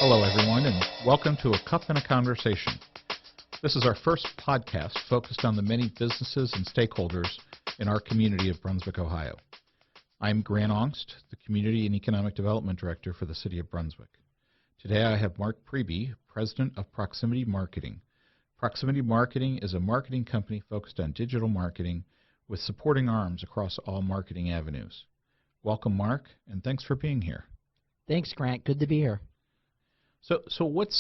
Hello, everyone, and welcome to A Cup and a Conversation. This is our first podcast focused on the many businesses and stakeholders in our community of Brunswick, Ohio. I'm Grant Ongst, the Community and Economic Development Director for the City of Brunswick. Today I have Mark Priebe, President of Proximity Marketing. Proximity Marketing is a marketing company focused on digital marketing with supporting arms across all marketing avenues. Welcome, Mark, and thanks for being here. Thanks, Grant. Good to be here. So what's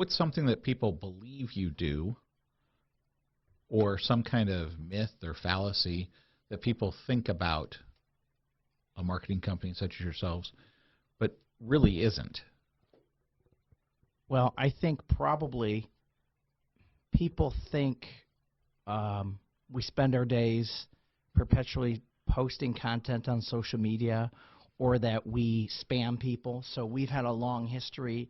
something that people believe you do, or some kind of myth or fallacy that people think about a marketing company such as yourselves, but really isn't? Well, I think probably people think we spend our days perpetually posting content on social media, or that we spam people. So we've had a long history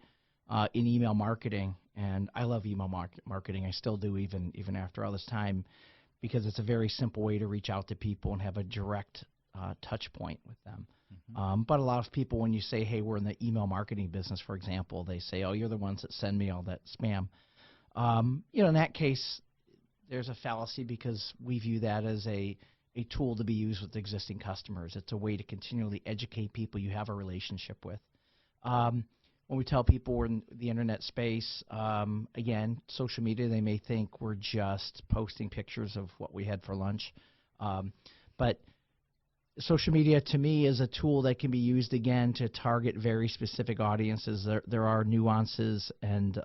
in email marketing, and I love email marketing. I still do, even after all this time, because it's a very simple way to reach out to people and have a direct touch point with them. Mm-hmm. But a lot of people, when you say, hey, we're in the email marketing business, for example, they say, oh, you're the ones that send me all that spam. In that case, there's a fallacy, because we view that as a tool to be used with existing customers. It's a way to continually educate people you have a relationship with. When we tell people we're in the internet space, again, social media, they may think we're just posting pictures of what we had for lunch. But social media, to me, is a tool that can be used, again, to target very specific audiences. There are nuances and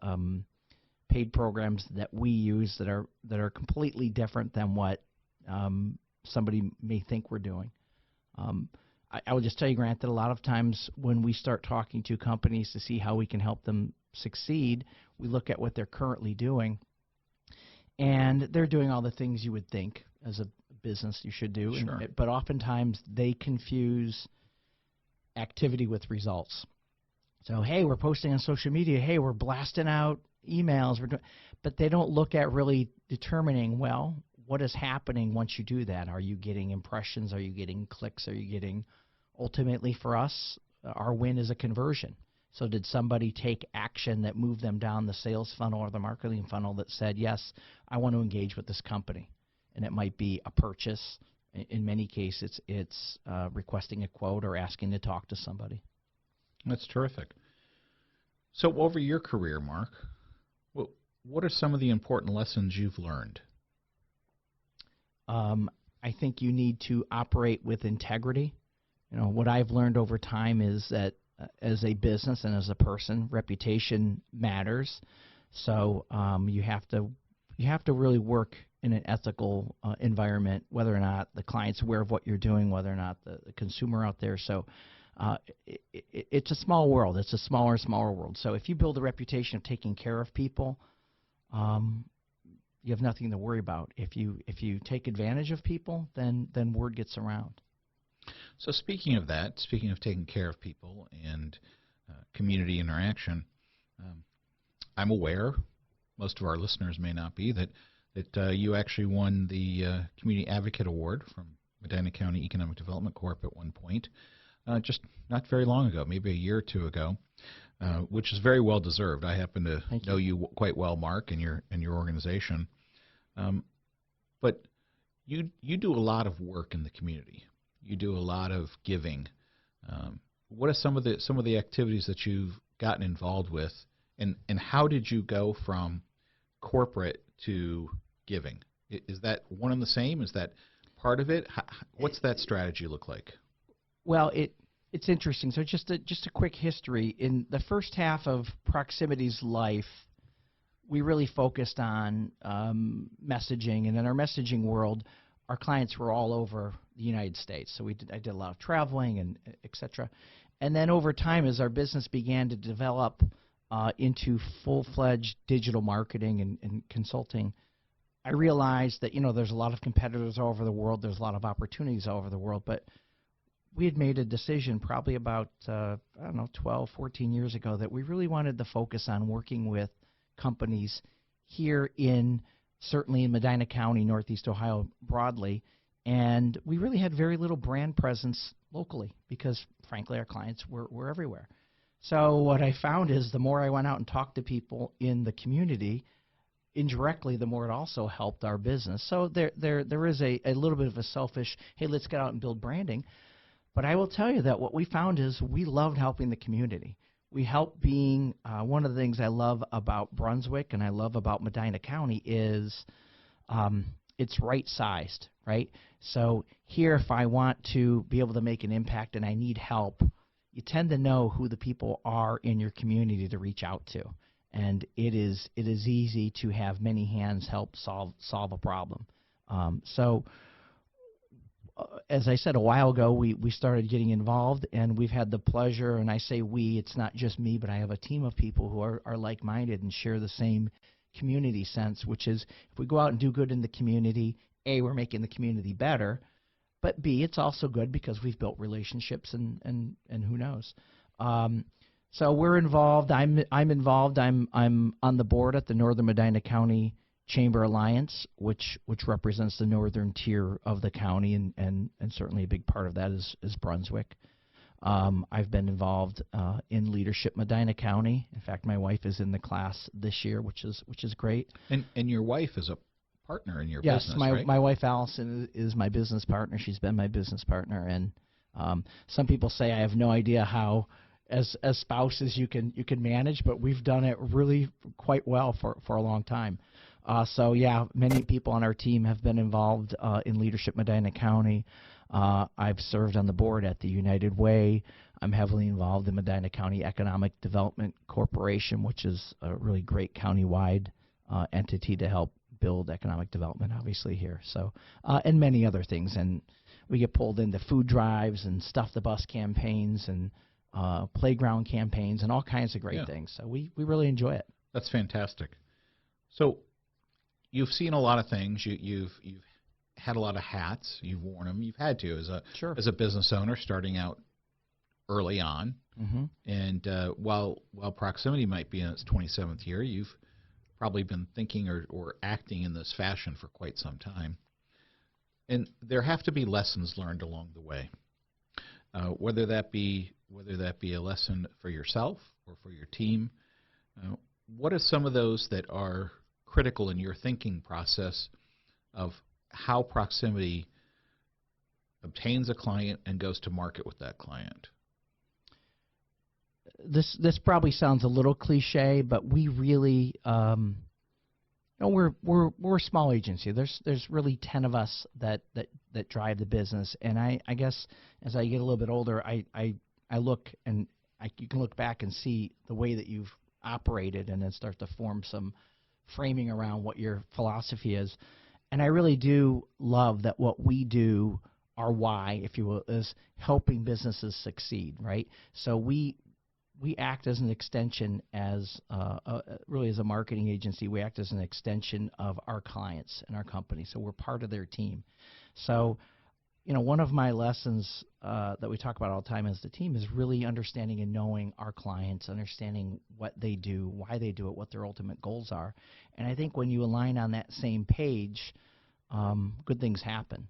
paid programs that we use that are completely different than what somebody may think we're doing. I will just tell you, Grant, that a lot of times when we start talking to companies to see how we can help them succeed, we look at what they're currently doing, and they're doing all the things you would think as a business you should do. Sure. But oftentimes they confuse activity with results. So, hey, we're posting on social media. Hey, we're blasting out emails. But they don't look at really determining, well, what is happening once you do that? Are you getting impressions? Are you getting clicks? Are you getting, ultimately for us, our win is a conversion. So did somebody take action that moved them down the sales funnel or the marketing funnel that said, yes, I want to engage with this company? And it might be a purchase. In many cases, it's requesting a quote or asking to talk to somebody. That's terrific. So over your career, Mark, what are some of the important lessons you've learned? I think you need to operate with integrity. What I've learned over time is that as a business and as a person, reputation matters. So you have to really work in an ethical environment, whether or not the client's aware of what you're doing, whether or not the consumer out there. So it's a small world. It's a smaller and smaller world. So if you build a reputation of taking care of people, you have nothing to worry about. If you take advantage of people, then word gets around. So speaking of taking care of people and community interaction, I'm aware, most of our listeners may not be, that you actually won the Community Advocate Award from Medina County Economic Development Corp at one point, just not very long ago, maybe a year or two ago. Which is very well deserved. I happen to know you quite well, Mark, and your organization. But you do a lot of work in the community. You do a lot of giving. What are some of the activities that you've gotten involved with, and how did you go from corporate to giving? Is that one and the same? Is that part of it? What's that strategy look like? Well, it's interesting. So just a quick history. In the first half of Proximity's life, we really focused on messaging. And in our messaging world, our clients were all over the United States. So I did a lot of traveling and et cetera. And then over time, as our business began to develop into full-fledged digital marketing and consulting, I realized that, there's a lot of competitors all over the world. There's a lot of opportunities all over the world. But we had made a decision probably about, 12, 14 years ago that we really wanted to focus on working with companies here certainly in Medina County, Northeast Ohio broadly, and we really had very little brand presence locally because, frankly, our clients were everywhere. So what I found is the more I went out and talked to people in the community, indirectly, the more it also helped our business. So there is a little bit of a selfish, hey, let's get out and build branding. But I will tell you that what we found is we loved helping the community. We help being one of the things I love about Brunswick and I love about Medina County is it's right-sized, right? So here, if I want to be able to make an impact and I need help, you tend to know who the people are in your community to reach out to. And it is easy to have many hands help solve a problem. As I said a while ago, we started getting involved, and we've had the pleasure, and I say we, it's not just me, but I have a team of people who are like-minded and share the same community sense, which is if we go out and do good in the community, A, we're making the community better, but B, it's also good because we've built relationships and who knows. So we're involved. I'm involved. I'm on the board at the Northern Medina County Chamber Alliance, which represents the northern tier of the county, and certainly a big part of that is Brunswick. I've been involved in Leadership Medina County. In fact, my wife is in the class this year, which is great. And your wife is a partner in your business, business, right? Yes, my wife Allison is my business partner. She's been my business partner, and some people say I have no idea how, as spouses, you can manage, but we've done it really quite well for a long time. So yeah, many people on our team have been involved in Leadership Medina County. I've served on the board at the United Way. I'm heavily involved in Medina County Economic Development Corporation, which is a really great countywide entity to help build economic development, obviously, here. So, and many other things. And we get pulled into food drives and Stuff the Bus campaigns and playground campaigns and all kinds of great things. So we really enjoy it. That's fantastic. So you've seen a lot of things. You've had a lot of hats. You've worn them. You've had to as a business owner starting out early on. Mm-hmm. And while Proximity might be in its 27th year, you've probably been thinking or acting in this fashion for quite some time. And there have to be lessons learned along the way, whether that be a lesson for yourself or for your team. What are some of those that are critical in your thinking process of how Proximity obtains a client and goes to market with that client? This probably sounds a little cliche, but we really, we're a small agency. There's really 10 of us that drive the business, and I guess as I get a little bit older, I look and you can look back and see the way that you've operated, and then start to form some framing around what your philosophy is. And I really do love that what we do, our why, if you will, is helping businesses succeed, right? So we act as an extension, really as a marketing agency, we act as an extension of our clients and our company. So we're part of their team. So, one of my lessons that we talk about all the time as the team is really understanding and knowing our clients, understanding what they do, why they do it, what their ultimate goals are. And I think when you align on that same page, good things happen.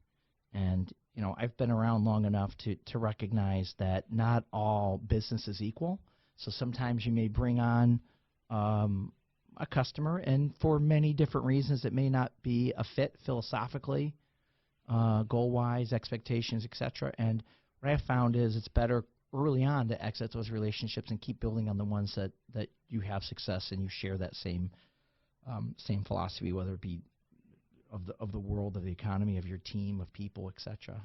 And, I've been around long enough to recognize that not all business is equal. So sometimes you may bring on a customer, and for many different reasons, it may not be a fit philosophically, goal-wise, expectations, etc. And what I found is it's better early on to exit those relationships and keep building on the ones that you have success and you share that same philosophy, whether it be of the world, of the economy, of your team, of people, etc.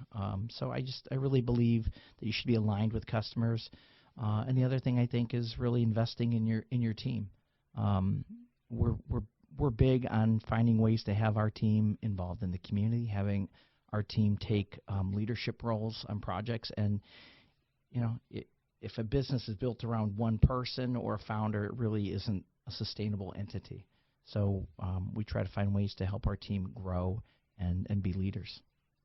So I really believe that you should be aligned with customers. And the other thing I think is really investing in your team. We're big on finding ways to have our team involved in the community, having our team take leadership roles on projects. And if a business is built around one person or a founder, it really isn't a sustainable entity. So we try to find ways to help our team grow and be leaders.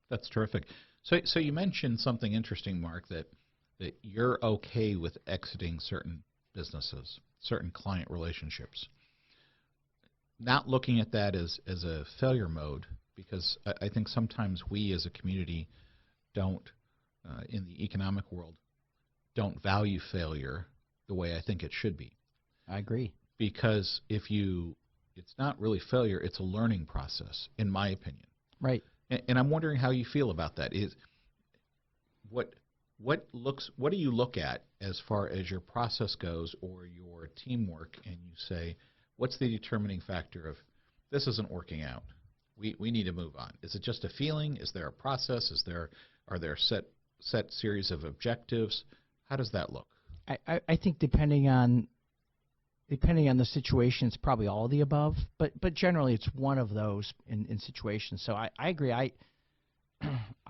That's terrific. So you mentioned something interesting, Mark, that you're okay with exiting certain businesses, certain client relationships. Not looking at that as a failure mode, because I think sometimes we as a community don't, in the economic world, don't value failure the way I think it should be. I agree. Because it's not really failure, it's a learning process, in my opinion. Right. And I'm wondering how you feel about that. What do you look at as far as your process goes or your teamwork, and you say, what's the determining factor of this isn't working out? We need to move on. Is it just a feeling? Is there a process? Are there set series of objectives? How does that look? I think depending on the situation, it's probably all of the above, but generally it's one of those in situations. So I agree. I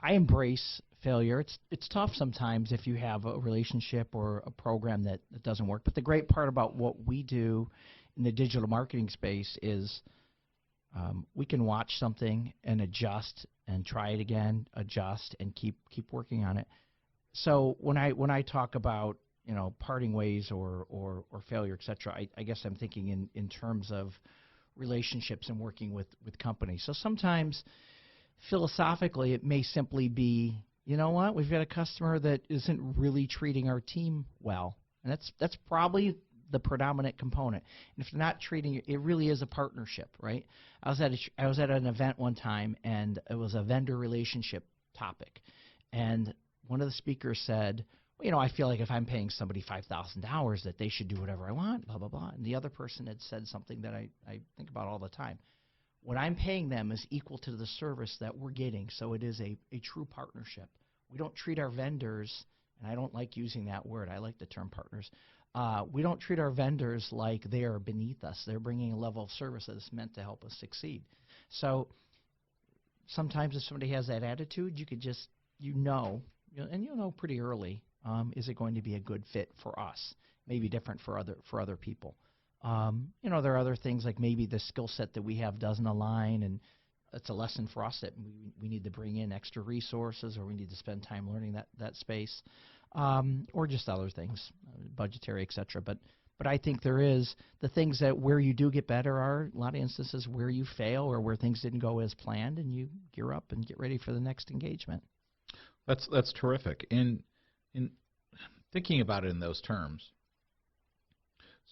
embrace failure. It's tough sometimes if you have a relationship or a program that doesn't work. But the great part about what we do in the digital marketing space is we can watch something and adjust and try it again, adjust and keep working on it. So when I talk about parting ways or failure, et cetera, I guess I'm thinking in terms of relationships and working with companies. So sometimes philosophically it may simply be, you know what, we've got a customer that isn't really treating our team well. And that's probably the predominant component. And if they're not treating you, it really is a partnership, right? I was at an event one time, and it was a vendor relationship topic. And one of the speakers said, well, I feel like if I'm paying somebody $5,000 that they should do whatever I want, blah, blah, blah. And the other person had said something that I think about all the time. What I'm paying them is equal to the service that we're getting, so it is a true partnership. We don't treat our vendors, and I don't like using that word. I like the term partners. We don't treat our vendors like they are beneath us. They're bringing a level of service that is meant to help us succeed. So sometimes if somebody has that attitude, you could just, and you'll know pretty early, is it going to be a good fit for us? Maybe different for other people. There are other things like maybe the skill set that we have doesn't align, and it's a lesson for us that we need to bring in extra resources, or we need to spend time learning that space, or just other things, budgetary, et cetera. But I think there is the things that where you do get better are a lot of instances where you fail or where things didn't go as planned, and you gear up and get ready for the next engagement. That's terrific. In thinking about it in those terms,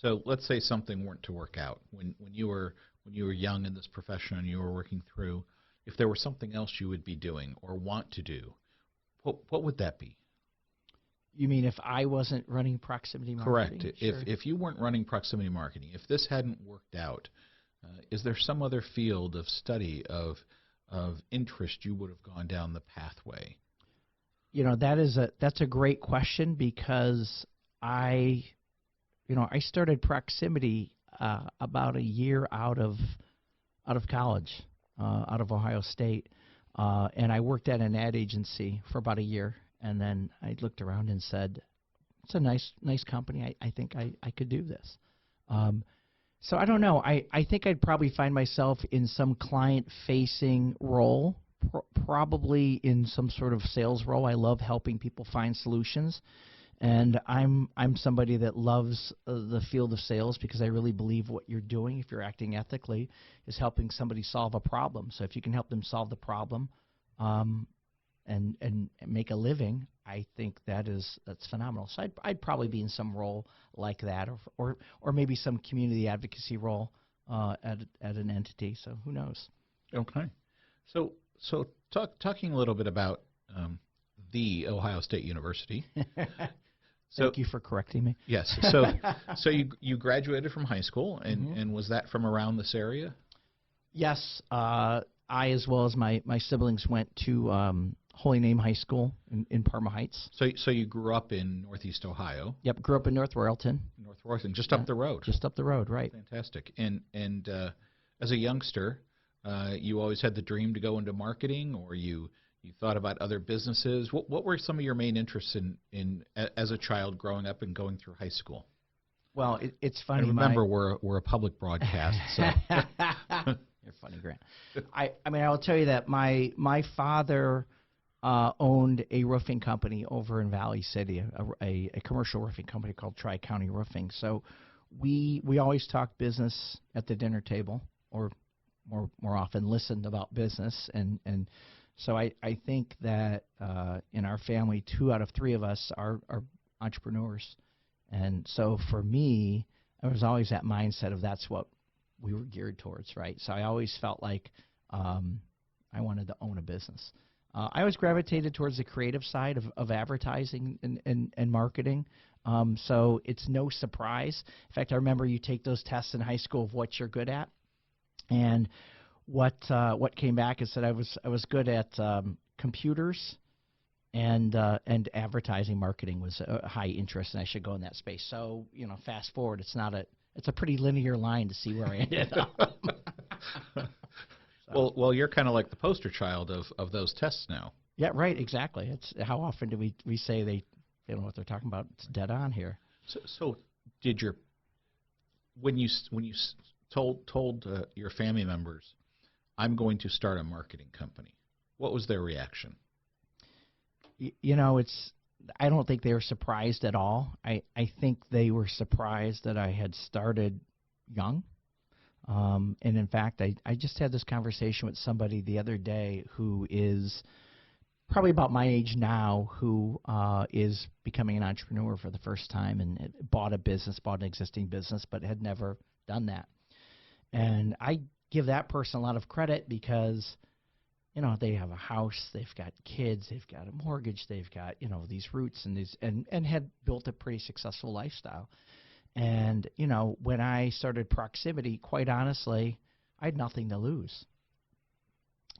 so let's say something weren't to work out when you were young in this profession and you were working through. If there was something else you would be doing or want to do, what would that be? You mean if I wasn't running proximity marketing? Correct. Sure. If you weren't running proximity marketing, if this hadn't worked out, is there some other field of study of interest you would have gone down the pathway? That's a great question, because I started proximity about a year out of college, out of Ohio State, and I worked at an ad agency for about a year, and then I looked around and said, "It's a nice company. I think I could do this." So I don't know. I think I'd probably find myself in some client-facing role, probably in some sort of sales role. I love helping people find solutions. And I'm somebody that loves the field of sales, because I really believe what you're doing, if you're acting ethically, is helping somebody solve a problem. So if you can help them solve the problem and make a living, I think that's phenomenal. So I'd probably be in some role like that, or maybe some community advocacy role at an entity. So who knows? Okay. So talking a little bit about the Ohio State University. Thank you for correcting me. Yes. So you graduated from high school, and was that from around this area? Yes. I, as well as my siblings, went to Holy Name High School in Parma Heights. So you grew up in Northeast Ohio? Yep. Grew up in North Royalton. North Royalton, just up the road. Just up the road, right. Fantastic. And as a youngster, you always had the dream to go into marketing, or you thought about other businesses. What were some of your main interests in as a child growing up and going through high school? Well, it's funny. And remember, we're a public broadcast. So. You're funny, Grant. I mean, I will tell you that my father owned a roofing company over in Valley City, a commercial roofing company called Tri-County Roofing. So we always talked business at the dinner table, or more often listened about business, and so I think that in our family, 2 out of 3 of us are entrepreneurs, And so for me, I was always that mindset of that's what we were geared towards, right? So I always felt like I wanted to own a business. I always gravitated towards the creative side of advertising and marketing. So it's no surprise. In fact, I remember you take those tests in high school of what you're good at, and what came back is that I was good at computers, and advertising marketing was a high interest, and I should go in that space. So fast forward, it's a pretty linear line to see where I ended up. So. Well, you're kind of like the poster child of those tests now. Yeah, right, exactly. It's how often do we say they don't know what they're talking about? It's dead on here. So did when you told your family members, I'm going to start a marketing company, what was their reaction? I don't think they were surprised at all. I think they were surprised that I had started young. And in fact, I just had this conversation with somebody the other day who is probably about my age now, who is becoming an entrepreneur for the first time and bought an existing business, but had never done that. And I give that person a lot of credit because, they have a house, they've got kids, they've got a mortgage, they've got, these roots and had built a pretty successful lifestyle. And, when I started Proximity, quite honestly, I had nothing to lose.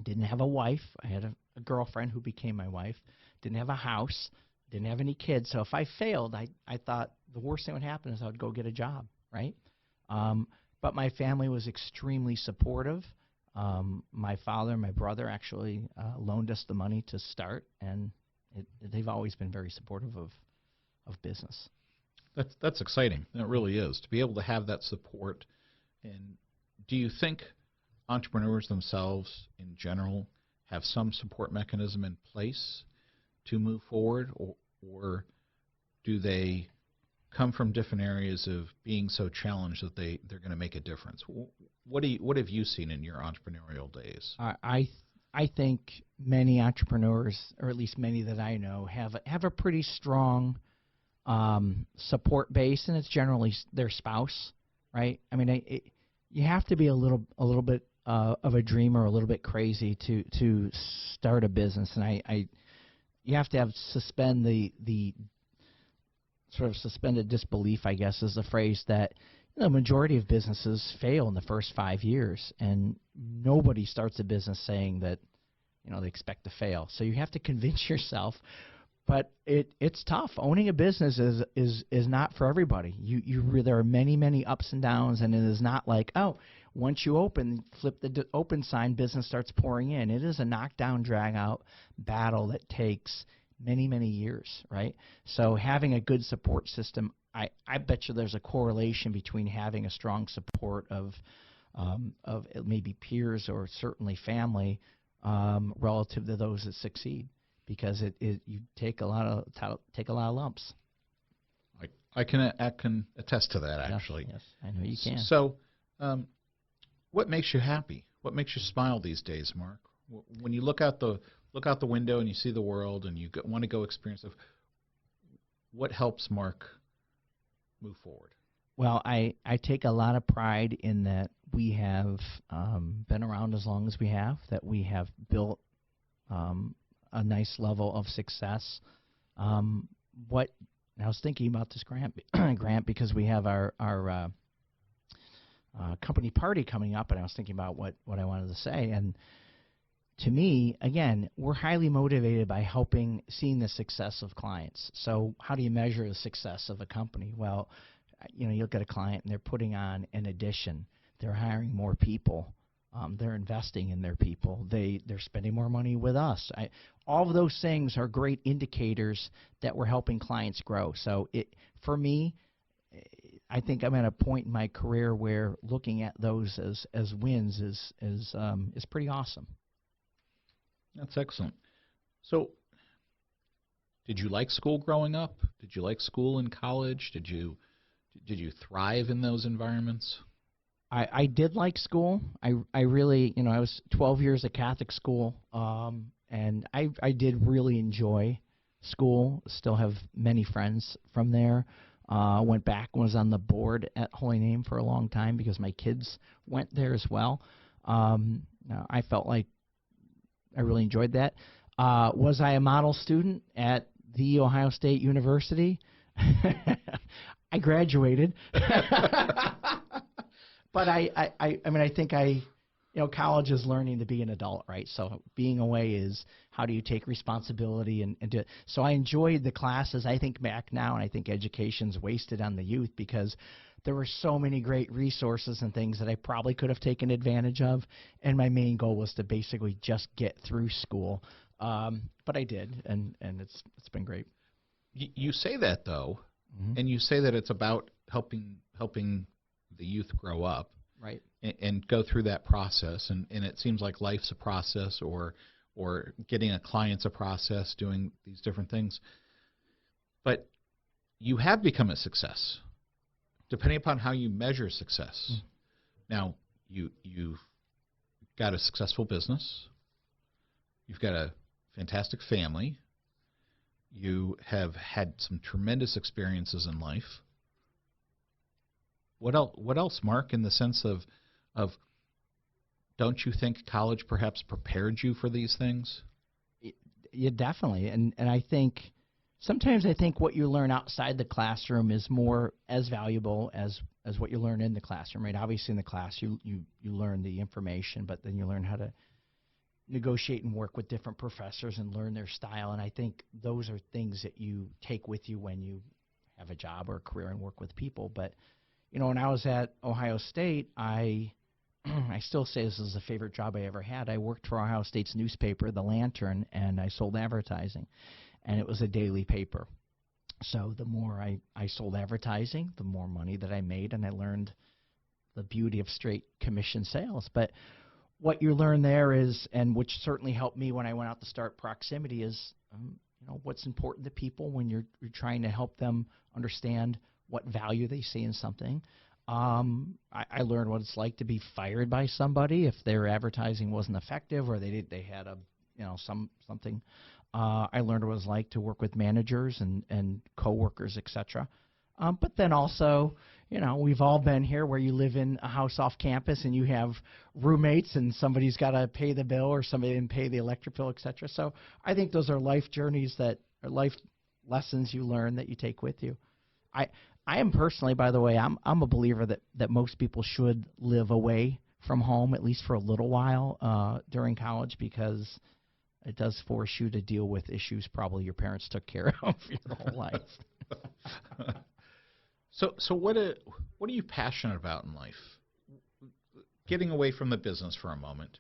Didn't have a wife. I had a girlfriend who became my wife. Didn't have a house. Didn't have any kids. So if I failed, I thought the worst thing would happen is I would go get a job, right? But my family was extremely supportive. My father and my brother actually loaned us the money to start, and they've always been very supportive of business. That's exciting. It really is, to be able to have that support. And do you think entrepreneurs themselves in general have some support mechanism in place to move forward, or do they come from different areas of being so challenged that they're going to make a difference? What have you seen in your entrepreneurial days? I think many entrepreneurs, or at least many that I know, have a pretty strong support base, and it's generally their spouse, right? I mean, you have to be a little bit of a dreamer, a little bit crazy to start a business, and you have to have the sort of suspended disbelief, I guess, is the phrase that the majority of businesses fail in the first 5 years, and nobody starts a business saying that they expect to fail. So you have to convince yourself. But it's tough. Owning a business is not for everybody. There are many ups and downs, and it is not like, once you flip the open sign, business starts pouring in. It is a knockdown, drag out battle that takes many years, right? So having a good support system, I bet you there's a correlation between having a strong support of maybe peers or certainly family relative to those that succeed. Because you take a lot of lumps. I can attest to that, actually. Yes, I know you can. So, what makes you happy? What makes you smile these days, Mark? When you look out the window and you see the world and you want to go experience it, what helps Mark move forward? Well, I take a lot of pride in that we have been around as long as we have. That we have built a nice level of success. I was thinking about this Grant, because we have our company party coming up, and I was thinking about what I wanted to say. And to me, again, we're highly motivated by seeing the success of clients. So how do you measure the success of a company? Well, you look at a client and they're putting on an addition. They're hiring more people. They're investing in their people. They're spending more money with us. All of those things are great indicators that we're helping clients grow. So for me, I think I'm at a point in my career where looking at those as wins is pretty awesome. That's excellent. So, did you like school growing up? Did you like school in college? Did you thrive in those environments? I did like school. I really, I was 12 years at Catholic school, and I did really enjoy school. Still have many friends from there. Went back and was on the board at Holy Name for a long time because my kids went there as well. I felt like I really enjoyed that. Was I a model student at The Ohio State University? I graduated. But I mean, I think college is learning to be an adult, right? So being away is how do you take responsibility and do it. So I enjoyed the classes. I think back now, and I think education's wasted on the youth because there were so many great resources and things that I probably could have taken advantage of. And my main goal was to basically just get through school. But I did, and it's been great. You say that, though, Mm-hmm. and you say that it's about helping the youth grow up, Right. and go through that process. And it seems like life's a process, or getting a client's a process, doing these different things. But you have become a success, depending upon how you measure success. Mm-hmm. Now, you've got a successful business. You've got a fantastic family. You have had some tremendous experiences in life. What else, Mark, in the sense of don't you think college perhaps prepared you for these things? Yeah, definitely. And I think sometimes what you learn outside the classroom is more as valuable as what you learn in the classroom, right? Obviously in the class you learn the information, but then you learn how to negotiate and work with different professors and learn their style. And I think those are things that you take with you when you have a job or a career and work with people. But, when I was at Ohio State, I still say this is the favorite job I ever had. I worked for Ohio State's newspaper, The Lantern, and I sold advertising. And it was a daily paper. So the more I sold advertising, the more money that I made, and I learned the beauty of straight commission sales. But what you learn there is, and which certainly helped me when I went out to start Proximity, is what's important to people when you're trying to help them understand what value they see in something. I learned what it's like to be fired by somebody if their advertising wasn't effective or they had something. I learned what it was like to work with managers and coworkers, etc. But then also, we've all been here where you live in a house off campus and you have roommates and somebody's got to pay the bill or somebody didn't pay the electric bill, etc. So I think those are life journeys that are life lessons you learn that you take with you. I am personally, by the way, I'm a believer that most people should live away from home, at least for a little while during college, because it does force you to deal with issues probably your parents took care of your whole life. So what are you passionate about in life? Getting away from the business for a moment.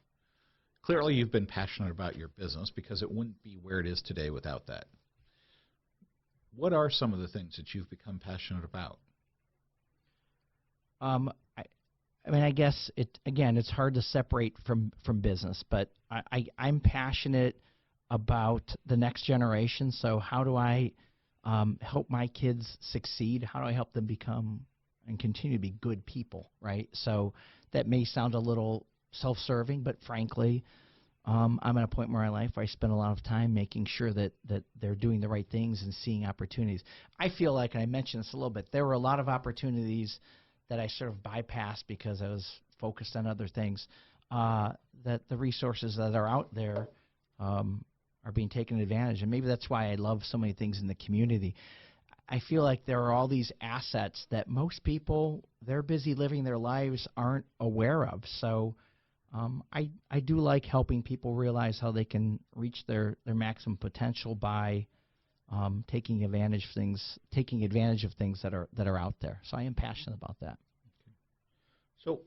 Clearly you've been passionate about your business because it wouldn't be where it is today without that. What are some of the things that you've become passionate about? I guess it's hard to separate from business, but I'm passionate about the next generation. So how do I help my kids succeed? How do I help them become and continue to be good people, right? So that may sound a little self-serving, but frankly, I'm at a point in my life where I spend a lot of time making sure that they're doing the right things and seeing opportunities. I feel like, and I mentioned this a little bit, there were a lot of opportunities that I sort of bypassed because I was focused on other things, that the resources that are out there are being taken advantage. And maybe that's why I love so many things in the community. I feel like there are all these assets that most people, they're busy living their lives, aren't aware of. So I do like helping people realize how they can reach their maximum potential by taking advantage of things that are out there. So I am passionate about that. Okay. So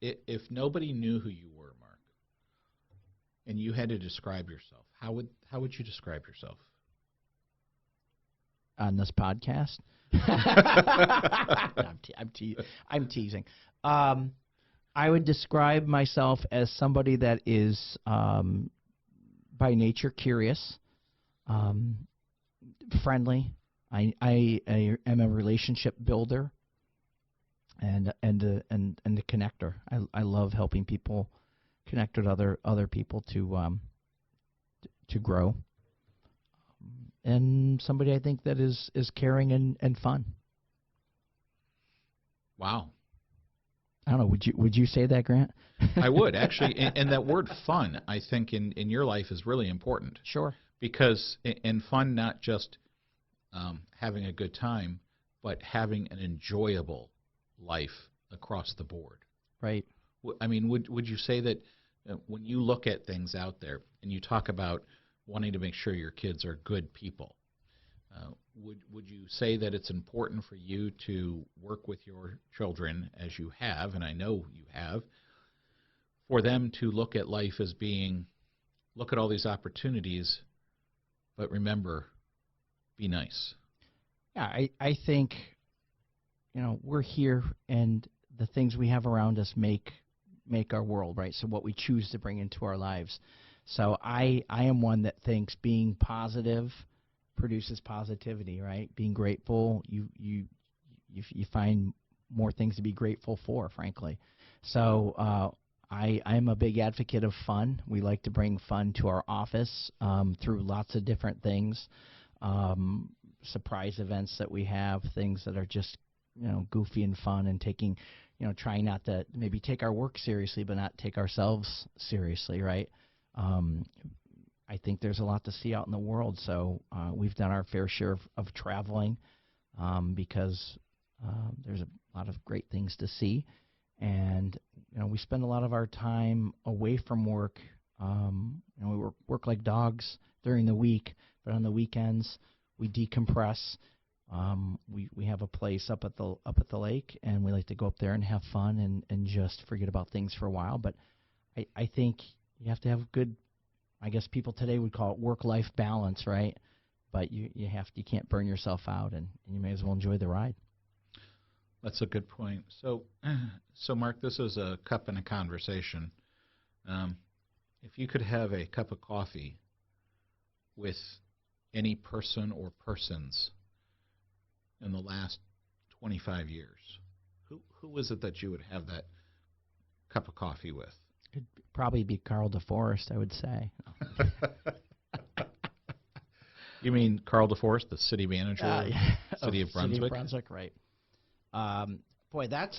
if nobody knew who you were, Mark, and you had to describe yourself, how would you describe yourself? On this podcast? I'm teasing. I would describe myself as somebody that is by nature curious, friendly. I am a relationship builder and a connector. I love helping people connect with other people to grow. and somebody I think that is caring and fun. Wow. I don't know. Would you say that, Grant? I would, actually. And that word fun, I think, in your life is really important. Sure. Because in fun, not just having a good time, but having an enjoyable life across the board. Right. I mean, would you say that when you look at things out there and you talk about wanting to make sure your kids are good people, would you say that it's important for you to work with your children as you have, and I know you have, for them to look at life as being, look at all these opportunities, but remember, be nice? Yeah, I think, we're here, and the things we have around us make our world, right? So what we choose to bring into our lives. So I am one that thinks being positive produces positivity, right? Being grateful, you find more things to be grateful for, frankly. So I'm a big advocate of fun. We like to bring fun to our office through lots of different things, surprise events that we have, things that are just goofy and fun, and taking, trying not to maybe take our work seriously, but not take ourselves seriously, right? I think there's a lot to see out in the world, so we've done our fair share of traveling because there's a lot of great things to see, and we spend a lot of our time away from work. We work like dogs during the week, but on the weekends we decompress. We have a place up at the lake, and we like to go up there and have fun and just forget about things for a while. But I think you have to have good, I guess people today would call it work-life balance, right? But you can't burn yourself out, and you may as well enjoy the ride. That's a good point. So Mark, this is a cup and a conversation. If you could have a cup of coffee with any person or persons in the last 25 years, who is it that you would have that cup of coffee with? It'd probably be Carl DeForest, I would say. You mean Carl DeForest, the city manager City of Brunswick? City of Brunswick, right. Boy, that's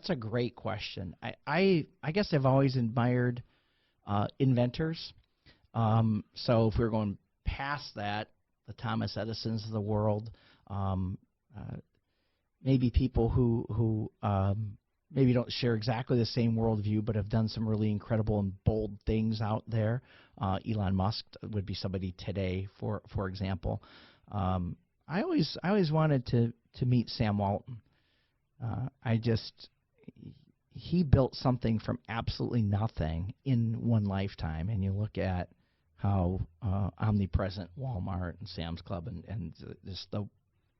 a great question. I guess I've always admired inventors. So if we're going past that, the Thomas Edisons of the world, maybe people who maybe don't share exactly the same worldview, but have done some really incredible and bold things out there. Elon Musk would be somebody today, for example. I always wanted to meet Sam Walton. He built something from absolutely nothing in one lifetime, and you look at how omnipresent Walmart and Sam's Club and just the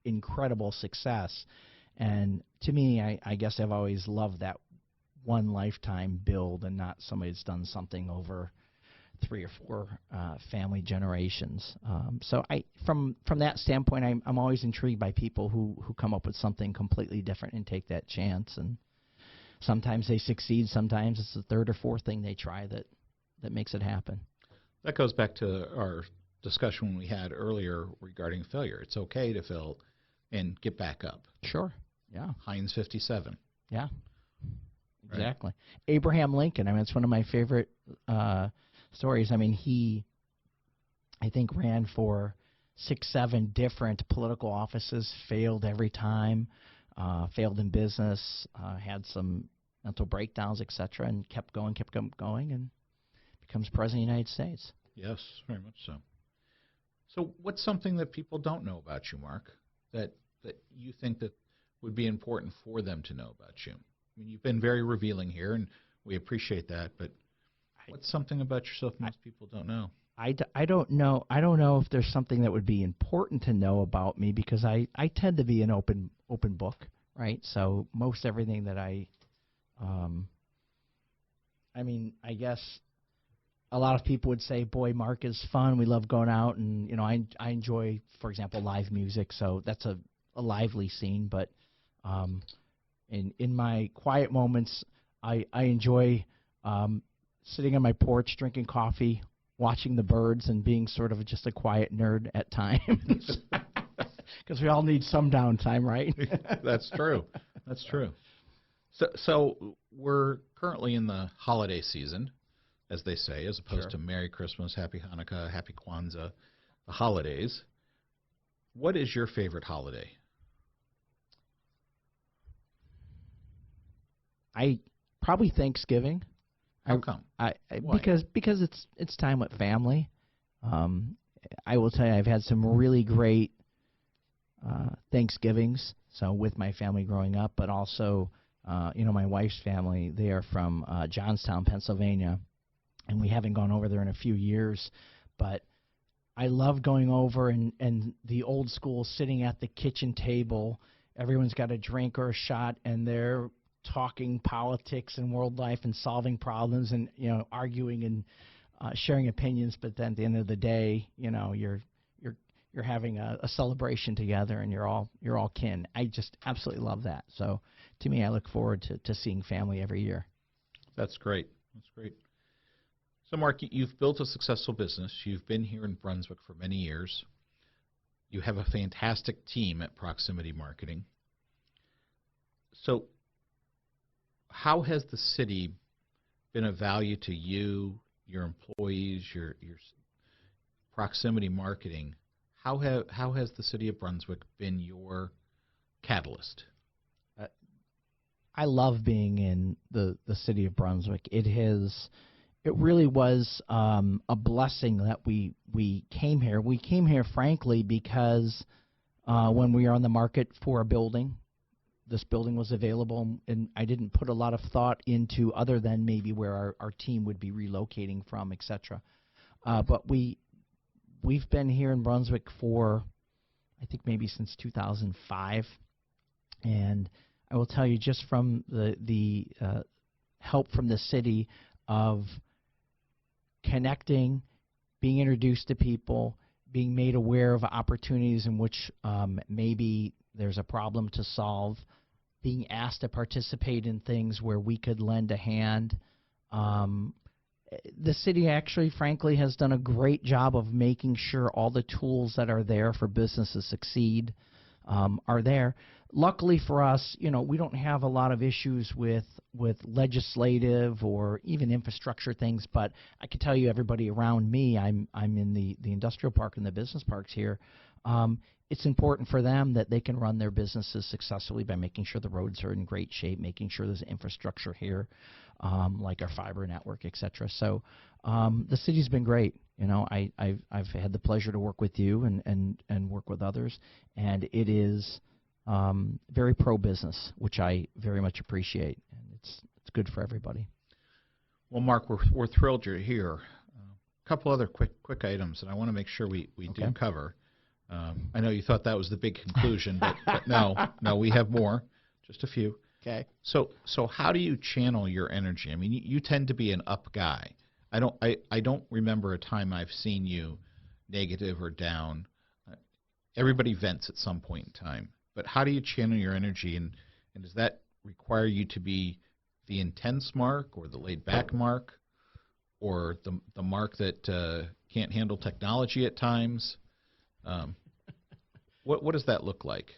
incredible success. And to me, I guess I've always loved that one lifetime build, and not somebody that's done something over 3 or 4 family generations. So from that standpoint, I'm always intrigued by people who come up with something completely different and take that chance. And sometimes they succeed. Sometimes it's the 3rd or 4th thing they try that makes it happen. That goes back to our discussion we had earlier regarding failure. It's okay to fail and get back up. Sure. Yeah. Heinz 57. Yeah. Exactly. Right. Abraham Lincoln. I mean, it's one of my favorite stories. I mean, he, I think, ran for 6, 7 different political offices, failed every time, failed in business, had some mental breakdowns, etc., and kept going, and becomes president of the United States. Yes, very much so. So what's something that people don't know about you, Mark, that you think that would be important for them to know about you? I mean, you've been very revealing here, and we appreciate that, but what's something about yourself most people don't know? I don't know. I don't know if there's something that would be important to know about me, because I tend to be an open book, right? So most everything that I I guess a lot of people would say, boy, Mark is fun. We love going out, and I enjoy, for example, live music. So that's a lively scene. But in my quiet moments, I enjoy sitting on my porch, drinking coffee, watching the birds and being sort of just a quiet nerd at times. Because we all need some downtime, right? That's true. That's true. So we're currently in the holiday season, as they say, as opposed to Merry Christmas, Happy Hanukkah, Happy Kwanzaa, the holidays. What is your favorite holiday? Probably Thanksgiving. How come? Why? Because it's time with family. I will tell you, I've had some really great Thanksgivings. So with my family growing up, but also, my wife's family. They are from Johnstown, Pennsylvania, and we haven't gone over there in a few years. But I love going over and the old school, sitting at the kitchen table. Everyone's got a drink or a shot, and they're talking politics and world life and solving problems and arguing and sharing opinions. But then at the end of the day, you're having a celebration together, and you're all kin. I just absolutely love that. So to me, I look forward to seeing family every year. That's great. That's great. So Mark, you've built a successful business. You've been here in Brunswick for many years. You have a fantastic team at Proximity Marketing. So how has the city been of value to you, your employees, your Proximity Marketing? How has the city of Brunswick been your catalyst? I love being in the city of Brunswick. It really was a blessing that we came here. We came here, frankly, because when we were on the market for a building, this building was available, and I didn't put a lot of thought into other than maybe where our team would be relocating from, et cetera. But we've been here in Brunswick for, I think, maybe since 2005, and I will tell you, just from the help from the city of connecting, being introduced to people, being made aware of opportunities in which maybe there's a problem to solve, being asked to participate in things where we could lend a hand. The city actually, frankly, has done a great job of making sure all the tools that are there for business to succeed are there. Luckily for us, we don't have a lot of issues with legislative or even infrastructure things, but I can tell you, everybody around me, I'm in the industrial park and the business parks here. It's important for them that they can run their businesses successfully by making sure the roads are in great shape, making sure there's infrastructure here, like our fiber network, et cetera. So the city's been great. I've had the pleasure to work with you and work with others, and it is very pro-business, which I very much appreciate, and it's good for everybody. Well, Mark, we're thrilled you're here. A couple other quick items that I want to make sure we do cover. I know you thought that was the big conclusion, but no, we have more, just a few. Okay. So how do you channel your energy? I mean, you tend to be an up guy. I don't remember a time I've seen you negative or down. Everybody vents at some point in time. But how do you channel your energy, and does that require you to be the intense Mark, or the laid-back Mark, or the Mark that can't handle technology at times? What does that look like?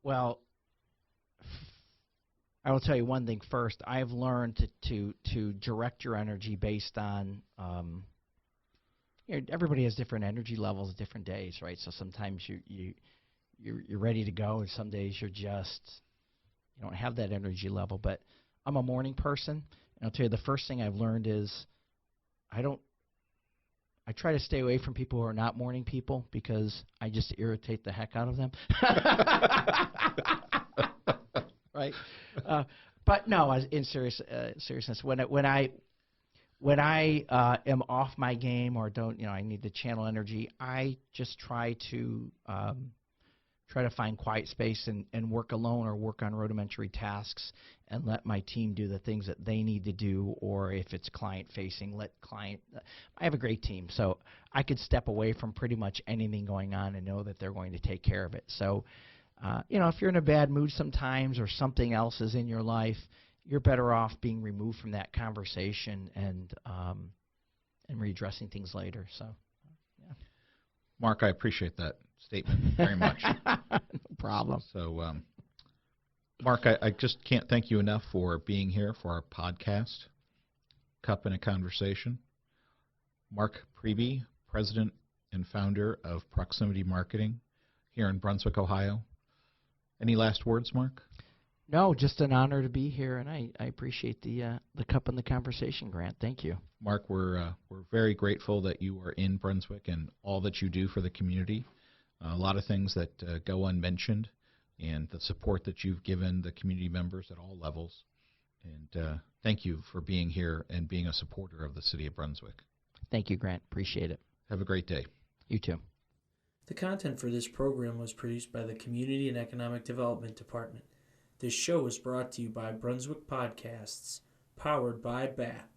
Well, I will tell you one thing first. I've learned to direct your energy based on everybody has different energy levels at different days, right? So sometimes you're ready to go, and some days you don't have that energy level. But I'm a morning person, and I'll tell you, the first thing I've learned is I try to stay away from people who are not morning people, because I just irritate the heck out of them. Right? But no, in seriousness, when I am off my game or don't, I need to channel energy, I just try to find quiet space and work alone, or work on rudimentary tasks, and let my team do the things that they need to do. Or if it's client facing, I have a great team, so I could step away from pretty much anything going on and know that they're going to take care of it. So if you're in a bad mood sometimes, or something else is in your life, you're better off being removed from that conversation and and redressing things later. So, yeah. Mark, I appreciate that statement very much. No problem. So, Mark, I just can't thank you enough for being here for our podcast, Cup and a Conversation. Mark Priebe, President and founder of Proximity Marketing here in Brunswick, Ohio. Any last words, Mark? No, just an honor to be here, and I appreciate the Cup and the Conversation, Grant. Thank you. Mark, we're very grateful that you are in Brunswick and all that you do for the community. A lot of things that go unmentioned, and the support that you've given the community members at all levels. And thank you for being here and being a supporter of the City of Brunswick. Thank you, Grant. Appreciate it. Have a great day. You too. The content for this program was produced by the Community and Economic Development Department. This show was brought to you by Brunswick Podcasts, powered by BAT.